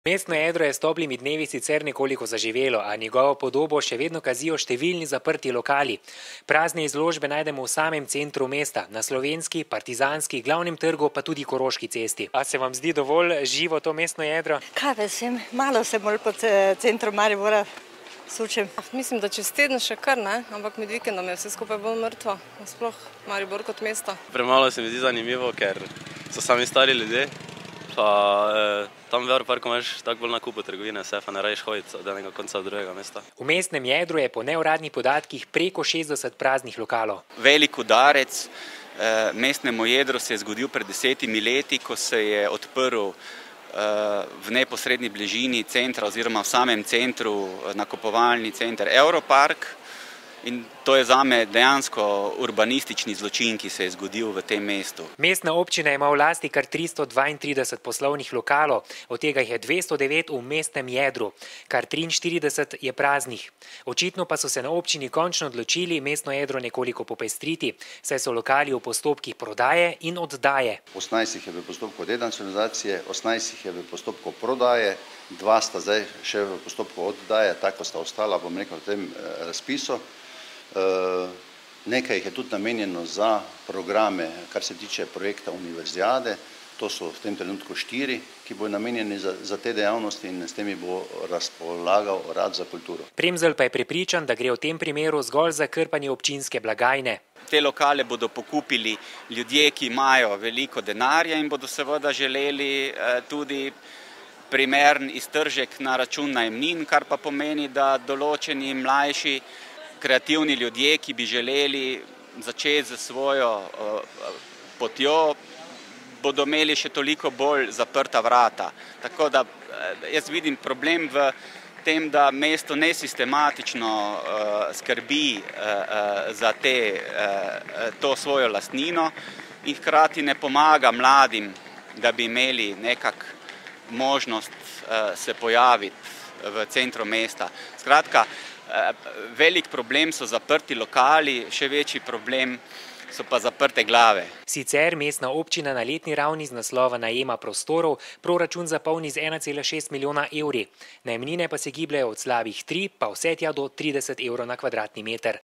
Mestno jedro je s toplimi dnevi sicer nekoliko zaživelo, a njegovo podobo še vedno kazijo številni zaprti lokali. Prazne izložbe najdemo v samem centru mesta, na Slovenski, Partizanski, Glavnem trgu, pa tudi Koroški cesti. A se vam zdi dovolj živo to mestno jedro? Kaj vem, malo se bolj po centru Maribora sučem. Mislim, da čez teden še kar ne, ampak med vikendom je vse skupaj bolj mrtvo, sploh Maribor kot mesto. Premalo se mi zdi zanimivo, ker so sami stari ljudje, pa tam v Evroparku imaš tako bolj na kupu trgovine, vse pa ne rajš hoditi od enega konca do drugega mesta. V mestnem jedru je po neuradnih podatkih preko 60 praznih lokalov. Velik udarec mestnemu jedru se je zgodil pred 10 leti, ko se je odprl v neposredni bližini centra oziroma v samem centru nakupovalni center Evropark. In to je zame dejansko urbanistični zločin, ki se je zgodil v tem mestu. Mestna občina ima v lasti kar 332 poslovnih lokalov, od tega jih je 209 v mestnem jedru, kar 43 je praznih. Očitno pa so se na občini končno odločili mestno jedro nekoliko popestriti, saj so lokali v postopkih prodaje in oddaje. 18 je v postopku denacionalizacije, 18 je v postopku prodaje, 2 sta zdaj še v postopku oddaje, tako sta ostala, bom rekel, v tem razpisu. Nekaj jih je tudi namenjeno za programe, kar se tiče projekta univerzijade, to so v tem trenutku 4, ki bodo namenjeni za te dejavnosti in s temi bo razpolagal Urad za kulturo. Premzl pa je prepričan, da gre v tem primeru zgolj za krpanje občinske blagajne. Te lokale bodo pokupili ljudje, ki imajo veliko denarja in bodo seveda želeli tudi primeren iztržek na račun najemnin, kar pa pomeni, da določeni mlajši kreativni ljudje, ki bi želeli začeti za svojo potjo, bodo imeli še toliko bolj zaprta vrata. Tako da jaz vidim problem v tem, da mesto nesistematično skrbi za to svojo lastnino in hkrati ne pomaga mladim, da bi imeli nekak možnost se pojaviti v centru mesta. Skratka, velik problem so zaprti lokali, še večji problem so pa zaprte glave. Sicer mestna občina na letni ravni z naslova najema prostorov proračun zapolni z 1,6 milijona evri. Najemnine pa se gibljajo od slabih 3 pa vse tja do 30 evrov na kvadratni meter.